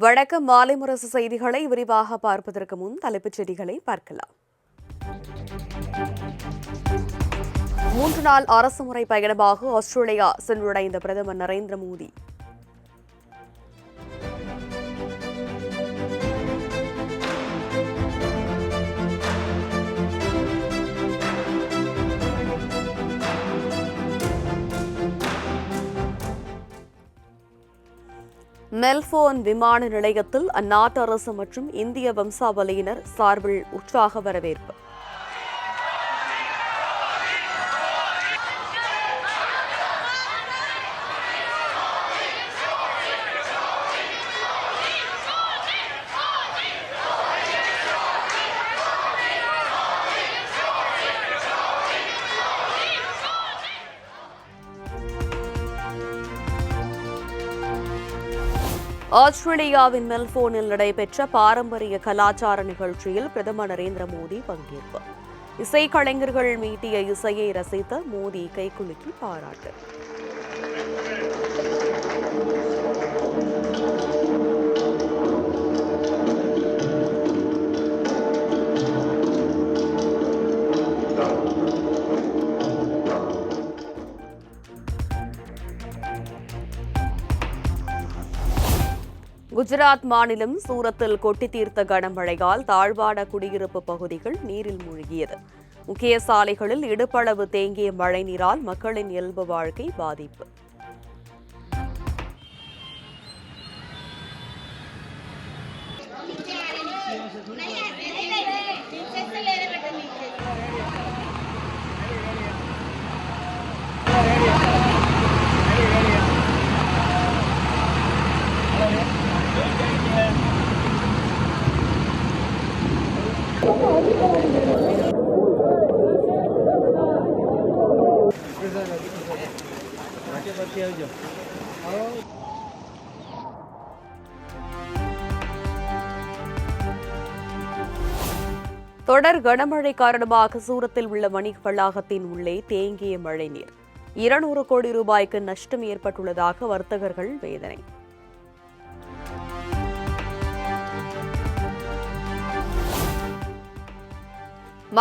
வணக்கம். மாலை முரசு செய்திகளை விரிவாக பார்ப்பதற்கு முன் தலைப்புச் செய்திகளை பார்க்கலாம். 3 நாள் அரசுமுறை பயணமாக ஆஸ்திரேலியா சென்றடைந்த பிரதமர் நரேந்திர மோடி. மெல்போர்ன் விமான நிலையத்தில் அந்நாட்டு அரசு மற்றும் இந்திய வம்சாவளியினர் சார்பில் உற்சாக வரவேற்பு. ஆஸ்திரேலியாவின் மெல்போர்னில் நடைபெற்ற பாரம்பரிய கலாச்சார நிகழ்ச்சியில் பிரதமர் நரேந்திர மோடி பங்கேற்பு. இசைக்கலைஞர்கள் மீட்டிய இசையை ரசித்த மோடி கைகுலுக்கி பாராட்டு. குஜராத் மாநிலம் சூரத்தில் கொட்டி தீர்த்த கனமழையால் தாழ்வான குடியிருப்பு பகுதிகள் நீரில் மூழ்கியது. முக்கிய சாலைகளில் இடுப்பளவு தேங்கிய மழைநீரால் மக்களின் இயல்பு வாழ்க்கை பாதிப்பு. தொடர் கனமழை காரணமாக சூரத்தில் உள்ள வணிக வளாகத்தின் உள்ளே தேங்கிய மழைநீர் 200 கோடி ரூபாய்க்கு நஷ்டம் ஏற்பட்டுள்ளதாக வர்த்தகர்கள் வேதனை.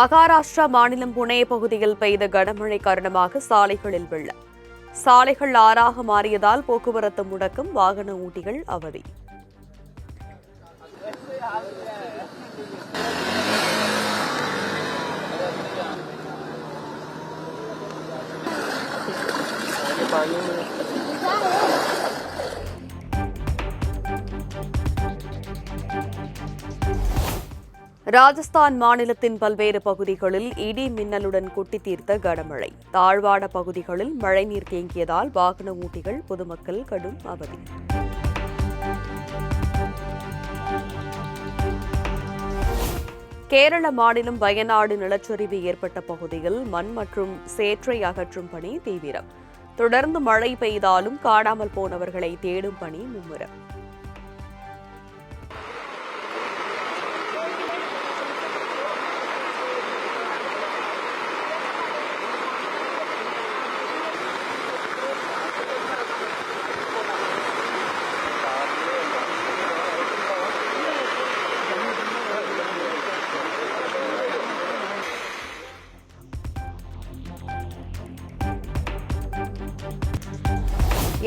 மகாராஷ்டிரா மாநிலம் புனே பகுதியில் பெய்த கனமழை காரணமாக சாலைகளில் வெள்ளம். சாலைகள் ஆறாக மாறியதால் போக்குவரத்து முடக்கம், வாகன ஓட்டிகள் அவதி. ராஜஸ்தான் மாநிலத்தின் பல்வேறு பகுதிகளில் இடி மின்னலுடன் கொட்டி தீர்த்த கனமழை. தாழ்வான பகுதிகளில் மழைநீர் தேங்கியதால் வாகன ஓட்டிகள், பொதுமக்கள் கடும் அவதி. கேரள மாநிலம் வயநாடு நிலச்சரிவு ஏற்பட்ட பகுதியில் மண் மற்றும் சேற்றை அகற்றும் பணி தீவிரம். தொடர்ந்து மழை பெய்தாலும் காணாமல் போனவர்களை தேடும் பணி மும்முரம்.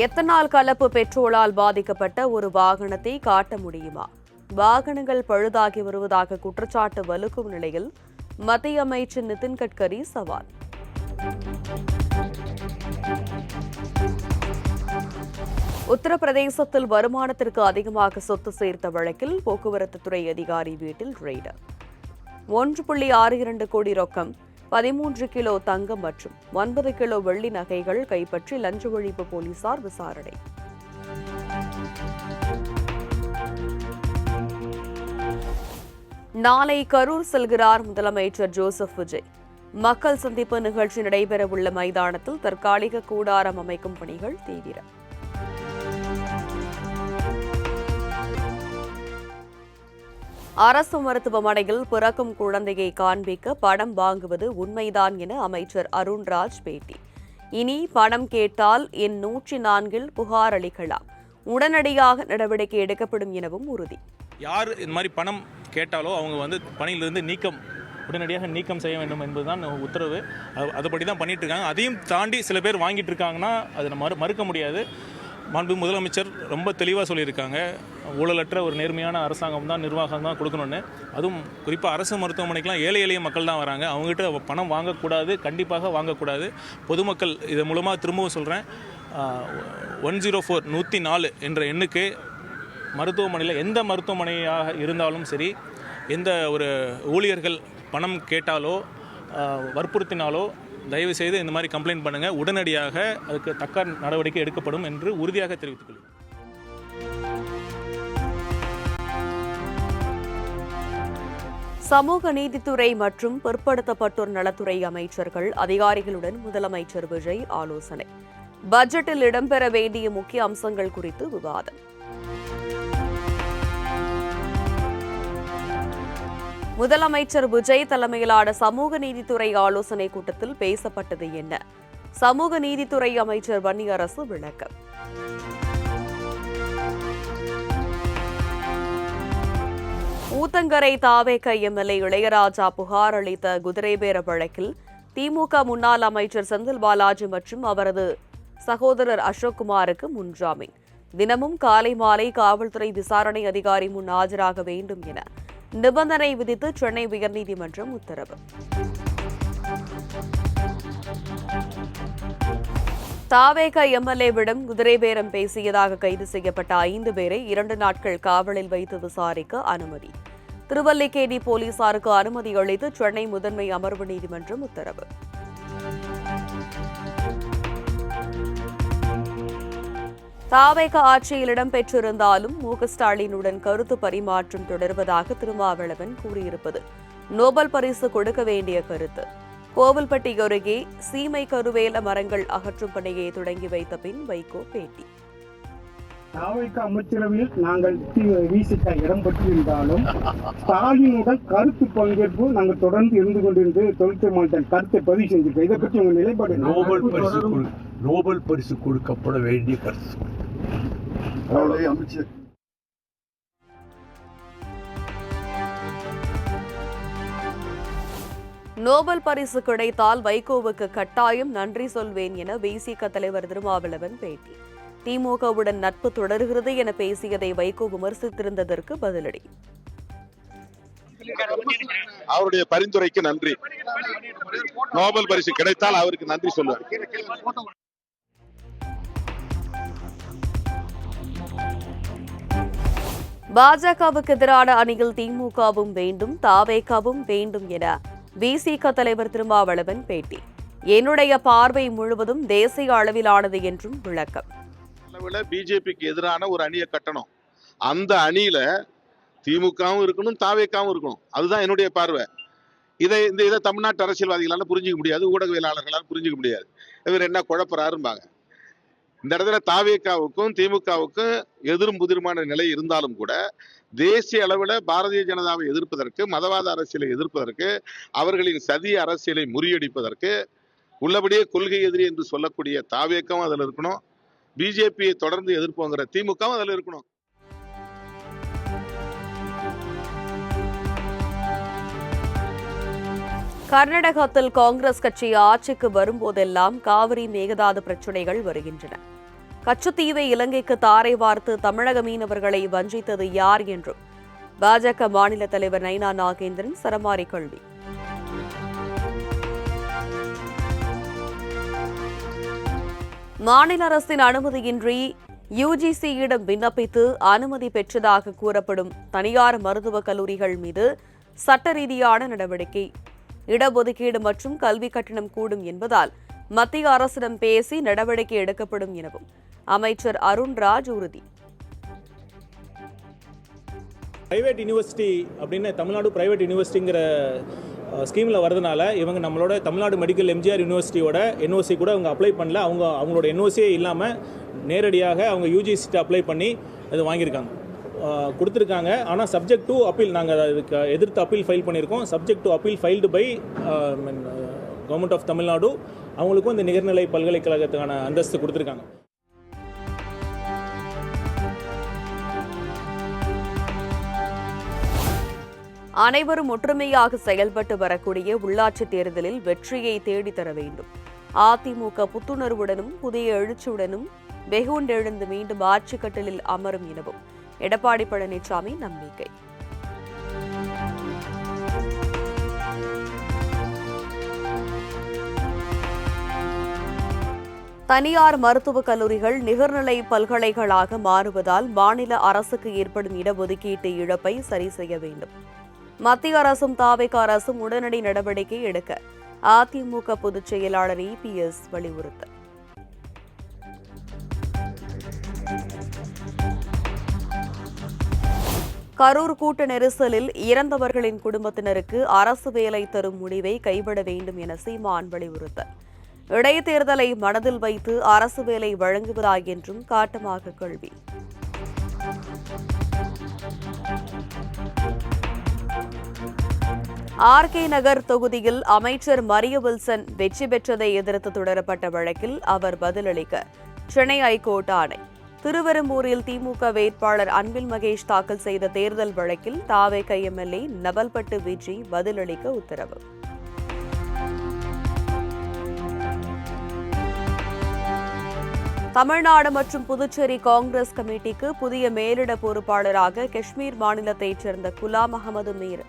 எத்தனால் கலப்பு பெட்ரோலால் பாதிக்கப்பட்ட ஒரு வாகனத்தை காட்ட முடியுமா? வாகனங்கள் பழுதாகி வருவதாக குற்றச்சாட்டு வலுக்கும் நிலையில் மத்திய அமைச்சர் நிதின் கட்கரி சவால். உத்தரப்பிரதேசத்தில் வருமானத்திற்கு அதிகமாக சொத்து சேர்த்த வழக்கில் போக்குவரத்து துறை அதிகாரி வீட்டில் ரெய்டு. 1.62 கோடி ரொக்கம், 13 கிலோ தங்கம் மற்றும் 9 கிலோ வெள்ளி நகைகள் கைப்பற்றி லஞ்ச ஒழிப்பு போலீசார் விசாரணை. நாளை கரூர் செல்கிறார் முதலமைச்சர் ஜோசப் விஜய். மக்கள் சந்திப்பு நிகழ்ச்சி நடைபெறவுள்ள மைதானத்தில் தற்காலிக கூடாரம் அமைக்கும் பணிகள் தீவிரம். அரசு மருத்துவமனையில் பிறக்கும் குழந்தையை காண்பிக்க பணம் வாங்குவது உண்மைதான் என அமைச்சர் அருண்ராஜ் பேட்டி. இனி பணம் கேட்டால் எண் 104 புகார் அளிக்கலாம். உடனடியாக நடவடிக்கை எடுக்கப்படும் எனவும் உறுதி. யார் இந்த மாதிரி பணம் கேட்டாலோ அவங்க பணியிலிருந்து உடனடியாக நீக்கம் செய்ய வேண்டும் என்பதுதான் உத்தரவு. அதுபடி தான் பண்ணிட்டு இருக்காங்க. அதையும் தாண்டி சில பேர் வாங்கிட்டு இருக்காங்கன்னா அதை மறுக்க முடியாது. மாண்பு முதலமைச்சர் ரொம்ப தெளிவாக சொல்லியிருக்காங்க, ஊழலற்ற ஒரு நேர்மையான அரசாங்கம் தான், நிர்வாகம் தான் கொடுக்கணும்னு. அதுவும் குறிப்பாக அரசு மருத்துவமனைக்கெலாம் ஏழை எளிய மக்கள் தான் வராங்க. அவங்ககிட்ட பணம் வாங்கக்கூடாது, கண்டிப்பாக வாங்கக்கூடாது. பொதுமக்கள் இதன் மூலமாக திரும்பவும் சொல்கிறேன், 104 என்ற எண்ணுக்கு மருத்துவமனையில் எந்த மருத்துவமனையாக இருந்தாலும் சரி, எந்த ஒரு ஊழியர்கள் பணம் கேட்டாலோ வற்புறுத்தினாலோ தயவுசெய்து இந்த மாதிரி கம்ப்ளைண்ட் பண்ணுங்கள். உடனடியாக அதுக்கு தக்க நடவடிக்கை எடுக்கப்படும் என்று உறுதியாக தெரிவித்துக் கொள்கிறேன். சமூக நீதித்துறை மற்றும் பிற்படுத்தப்பட்டோர் நலத்துறை அமைச்சர்கள் அதிகாரிகளுடன் முதலமைச்சர் விஜய் ஆலோசனை. பட்ஜெட்டில் இடம்பெற வேண்டிய முக்கிய அம்சங்கள் குறித்து விவாதம். முதலமைச்சர் விஜய் தலைமையிலான சமூக நீதித்துறை ஆலோசனை கூட்டத்தில் பேசப்பட்டது என்ன? சமூக நீதித்துறை அமைச்சர் வன்னியரசு விளக்கம். ஊத்தங்கரை தாவேக எம்எல்ஏ இளையராஜா புகார் அளித்த குதிரைபேர வழக்கில் திமுக முன்னாள் அமைச்சர் செந்தில் பாலாஜி மற்றும் அவரது சகோதரர் அசோக்குமாருக்கு முன்ஜாமீன். தினமும் காலை மாலை காவல்துறை விசாரணை அதிகாரி முன் ஆஜராக வேண்டும் என நிபந்தனை விதித்து சென்னை உயர்நீதிமன்றம் உத்தரவு. தாவேக எம்எல்ஏவிடம் குதிரை பேரம் பேசியதாக கைது செய்யப்பட்ட 5 பேரை 2 நாட்கள் காவலில் வைத்து விசாரிக்க அனுமதி. திருவல்லிக்கேணி போலீசாருக்கு அனுமதி அளித்து சென்னை முதன்மை அமர்வு நீதிமன்றம் உத்தரவு. தாவேக ஆட்சியில் இடம்பெற்றிருந்தாலும் ஸ்டாலினுடன் கருத்து பரிமாற்றம் தொடர்வதாக திருமாவளவன் கூறியிருப்பது நோபல் பரிசு கொடுக்க வேண்டிய கருத்து. கோவில்பட்டி அருகே சீமை கருவேல மரங்கள் அகற்றும் பணியை தொடங்கி வைத்த பின் வைகோ பேட்டி. தாவேக அமைச்சரவையில் நாங்கள் வீசிக்க இடம் பெற்றிருந்தாலும் ஸ்டாலினுடன் கருத்து பங்கேற்பு நாங்கள் தொடர்ந்து இருந்து கொண்டிருந்து தொழிற்துறை மாநில கருத்தை பதிவு செஞ்சிருக்கோம். இதை பற்றி உங்க நிலைப்பாடு? நோபல் பரிசு கொடுக்கப்பட வேண்டிய கருத்து. அமைச்சர் நோபல் பரிசு கிடைத்தால் வைகோவுக்கு கட்டாயம் நன்றி சொல்வேன் என விசிக தலைவர் திருமாவளவன் பேட்டி. திமுகவுடன் நட்பு தொடர்கிறது என பேசியதை வைகோ விமர்சித்திருந்ததற்கு பதிலடி. அவருடைய பரிந்துரைக்கு நன்றி. நோபல் பரிசு கிடைத்தால் அவருக்கு நன்றி சொல்லுவார். பாஜகவுக்கு எதிரான அணியில் திமுகவும் வேண்டும், தாவேகவும் வேண்டும் என விசிக தலைவர் திருமாவளவன் பேட்டி. என்னுடைய பார்வை முழுவதும் தேசிய அளவிலானது என்றும் விளக்கம். பிஜேபிக்கு எதிரான ஒரு அணியை கட்டணும். அந்த அணியில திமுகவும் இருக்கணும், தாவேகவும் இருக்கணும். அதுதான் என்னுடைய பார்வை. இதை தமிழ்நாட்டு அரசியல்வாதிகளால புரிஞ்சிக்க முடியாது, ஊடகவியலாளர்களால் புரிஞ்சிக்க முடியாது. இவர் என்ன குழப்பறாரும்பாங்க. இந்த இடத்துல தாவேகாவுக்கும் திமுகவுக்கும் எதிரும் புதிருமான நிலை இருந்தாலும் கூட தேசிய அளவில் பாரதிய ஜனதாவை எதிர்ப்பதற்கு, மதவாத அரசியலை எதிர்ப்பதற்கு, அவர்களின் சதிய அரசியலை முறியடிப்பதற்கு உள்ளபடியே கொள்கை எதிரி என்று சொல்லக்கூடிய தாவேகவும் அதில் இருக்கணும். பிஜேபியை தொடர்ந்து எதிர்ப்போங்கிற திமுகவும் அதில் இருக்கணும். கர்நாடகத்தில் காங்கிரஸ் கட்சி ஆட்சிக்கு வரும்போதெல்லாம் காவிரி மேகதாது பிரச்சினைகள் வருகின்றன. கச்சத்தீவை இலங்கைக்கு தாரை வார்த்து தமிழக மீனவர்களை வஞ்சித்தது யார் என்றும் பாஜக மாநில தலைவர் நைனா நாகேந்திரன் சரமாரி கேள்வி. மாநில அரசின் அனுமதியின்றி யுஜிசியிடம் விண்ணப்பித்து அனுமதி பெற்றதாக கூறப்படும் தனியார் மருத்துவக் கல்லூரிகள் மீது சட்ட ரீதியான நடவடிக்கை. இடஒதுக்கீடு மற்றும் கல்வி கட்டணம் கூடும் என்பதால் மத்திய அரசிடம் பேசி நடவடிக்கை எடுக்கப்படும் எனவும் அமைச்சர் அருண்ராஜ் உறுதி. பிரைவேட் யூனிவர்சிட்டி அப்படின்னு தமிழ்நாடு பிரைவேட் யூனிவர்சிட்டிங்கிற ஸ்கீமில் வரதுனால இவங்க நம்மளோட தமிழ்நாடு மெடிக்கல் எம்ஜிஆர் யூனிவர்சிட்டியோட என்ஓசி கூட அவங்க அப்ளை பண்ணல. அவங்களோட என்ஓசியே இல்லாமல் நேரடியாக அவங்க யூஜிசிட்ட அப்ளை பண்ணி அது வாங்கியிருக்காங்க, கொடுத்துருக்காங்க. ஆனால் சப்ஜெக்ட் டு அப்பீல், நாங்கள் அதுக்கு எதிர்த்து அப்பீல் ஃபைல் பண்ணியிருக்கோம். Subject to appeal filed by government of Tamil Nadu. அவங்களுக்கும் இந்த நிகர்நிலை பல்கலைக்கழகத்துக்கான அந்தஸ்து கொடுத்துருக்காங்க. அனைவரும் ஒற்றுமையாக செயல்பட்டு வரக்கூடிய உள்ளாட்சித் தேர்தலில் வெற்றியை தேடித்தர வேண்டும். அதிமுக புத்துணர்வுடனும் புதிய எழுச்சியுடனும் வெகுண்டெழுந்து மீண்டும் ஆட்சி கட்டிலில் அமரும் எனவும் எடப்பாடி பழனிசாமி நம்பிக்கை. தனியார் மருத்துவக் கல்லூரிகள் நிகர்நிலை பல்கலைகளாக மாறுவதால் மாநில அரசுக்கு ஏற்படும் இடஒதுக்கீட்டு இழப்பை சரி செய்ய வேண்டும். மத்திய அரசும் தாவேகா அரசும் உடனடி நடவடிக்கை எடுக்க அதிமுக பொதுச் செயலாளர் EPS வலியுறுத்தல். கரூர் கூட்ட நெரிசலில் இறந்தவர்களின் குடும்பத்தினருக்கு அரசு வேலை தரும் முடிவை கைவிட வேண்டும் என சீமான் வலியுறுத்தல். இடைத்தேர்தலை மனதில் வைத்து அரசு வேலை வழங்குவதா என்றும் காட்டமாக கேள்வி. RK நகர் தொகுதியில் அமைச்சர் மரிய வில்சன் வெற்றி பெற்றதை எதிர்த்து தொடரப்பட்ட வழக்கில் அவர் பதிலளிக்க சென்னை ஐகோர்ட் ஆணை. திருவெரும்பூரில் திமுக வேட்பாளர் அன்பில் மகேஷ் தாக்கல் செய்த தேர்தல் வழக்கில் தாவேக MLA நவல்பட்டு விஜி பதிலளிக்க உத்தரவு. தமிழ்நாடு மற்றும் புதுச்சேரி காங்கிரஸ் கமிட்டிக்கு புதிய மேலிட பொறுப்பாளராக காஷ்மீர் மாநிலத்தைச் சேர்ந்த குலாம் அகமது மீர்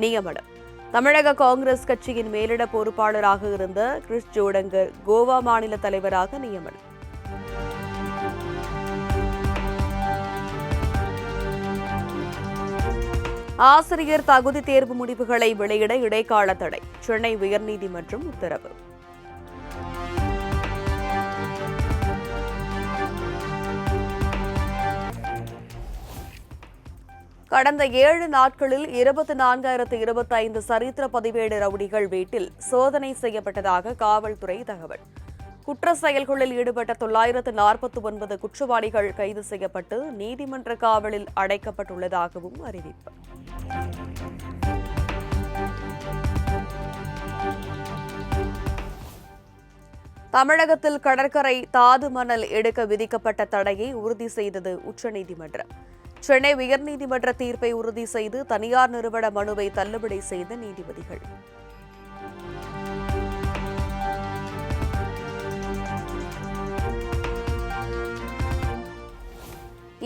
நியமனம். தமிழக காங்கிரஸ் கட்சியின் மேலிட பொறுப்பாளராக இருந்த கிறிஸ் ஜோடங்கர் கோவா மாநில தலைவராக நியமனம். ஆசிரியர் தகுதி தேர்வு முடிவுகளை வெளியிட இடைக்கால தடை. சென்னை உயர்நீதிமன்றம் உத்தரவு. கடந்த 7 நாட்களில் 24,025 சரித்திர பதிவேடு ரவுடிகள் வீட்டில் சோதனை செய்யப்பட்டதாக காவல்துறை தகவல். குற்ற செயல்களில் ஈடுபட்ட 949 குற்றவாளிகள் கைது செய்யப்பட்டு நீதிமன்ற காவலில் அடைக்கப்பட்டுள்ளதாகவும் அறிவிப்பு. தமிழகத்தில் கடற்கரை தாது மணல் எடுக்க விதிக்கப்பட்ட தடையை உறுதி செய்தது உச்சநீதிமன்றம். சென்னை உயர்நீதிமன்ற தீர்ப்பை உறுதி செய்து தனியார் நிறுவன மனுவை தள்ளுபடி செய்த நீதிபதிகள்.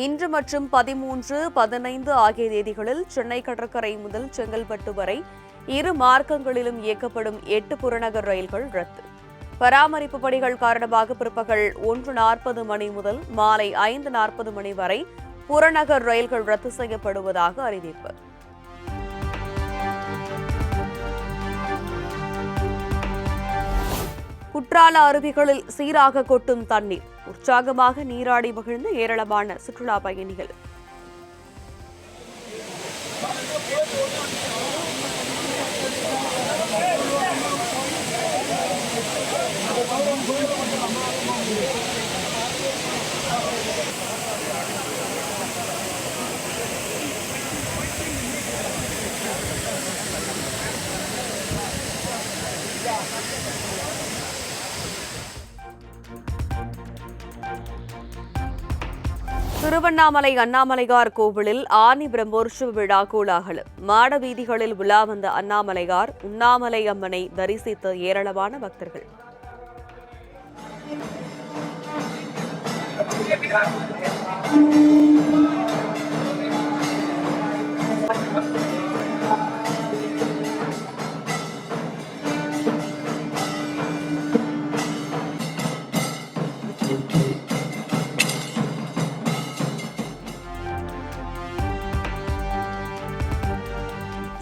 இன்று மற்றும் 13, 15 ஆகிய தேதிகளில் சென்னை கடற்கரை முதல் செங்கல்பட்டு வரை இரு மார்க்கங்களிலும் இயக்கப்படும் 8 புறநகர் ரயில்கள் ரத்து. பராமரிப்பு பணிகள் காரணமாக பிற்பகல் 1:40 மணி முதல் மாலை 5:40 மணி வரை புறநகர் ரயில்கள் ரத்து செய்யப்படுவதாக அறிவிப்பு. குற்றால அருவிகளில் சீராக கொட்டும் தண்ணீர். உற்சாகமாக நீராடி மகிழ்ந்த ஏராளமான சுற்றுலா பயணிகள். திருவண்ணாமலை அண்ணாமலையார் கோவிலில் ஆனி பிரம்மோற்சவ விழா கோலாகலம். மாட வீதிகளில் உலா வந்த அண்ணாமலையார், உண்ணாமலை அம்மனை தரிசித்த ஏராளமான பக்தர்கள்.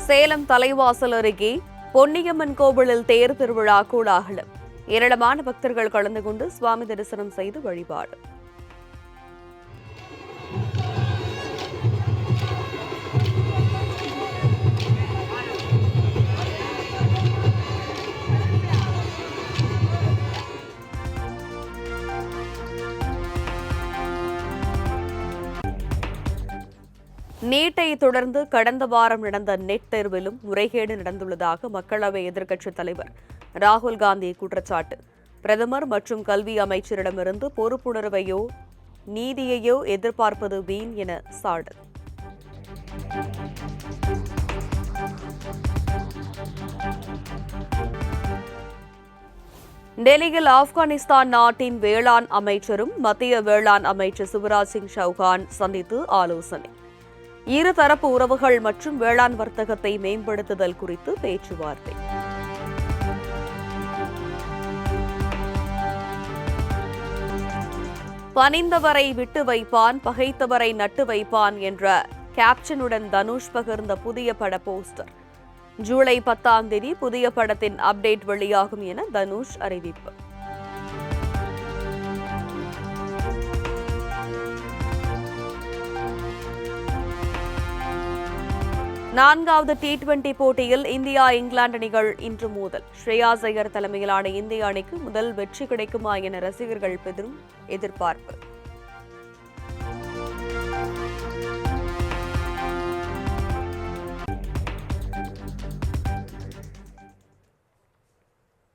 சேலம் தலைவாசல் அருகே பொன்னியம்மன் கோவிலில் தேர் திருவிழா கோலாகலம். ஏராளமான பக்தர்கள் கலந்து கொண்டு சுவாமி தரிசனம் செய்து வழிபாடு. நீட்டை தொடர்ந்து கடந்த வாரம் நடந்த நெட் தேர்விலும் முறைகேடு நடந்துள்ளதாக மக்களவை எதிர்க்கட்சித் தலைவர் ராகுல் காந்தி குற்றச்சாட்டு. பிரதமர் மற்றும் கல்வி அமைச்சரிடமிருந்து பொறுப்புணர்வையோ நீதியையோ எதிர்பார்ப்பது வீண் என சாடல். டெல்லியில் ஆப்கானிஸ்தான் நாட்டின் வேளாண் அமைச்சரும் மத்திய வேளாண் அமைச்சர் சிவராஜ் சிங் சௌகான் சந்தித்து ஆலோசனை. இருதரப்பு உறவுகள் மற்றும் வேளாண் வர்த்தகத்தை மேம்படுத்துதல் குறித்து பேச்சுவார்த்தை. பணிந்தவரை விட்டு வைப்பான், பகைத்தவரை நட்டு வைப்பான் என்ற கேப்ஷனுடன் தனுஷ் பகிர்ந்த புதிய பட போஸ்டர். ஜூலை 10ஆம் தேதி புதிய படத்தின் அப்டேட் வெளியாகும் என தனுஷ் அறிவிப்பு. நான்காவது T20 போட்டியில் இந்தியா இங்கிலாந்து அணிகள் இன்று மோதல். ஸ்ரேயாஸ் ஐயர் தலைமையிலான இந்திய அணிக்கு முதல் வெற்றி கிடைக்குமா என ரசிகர்கள் பெரும் எதிர்பார்ப்பு.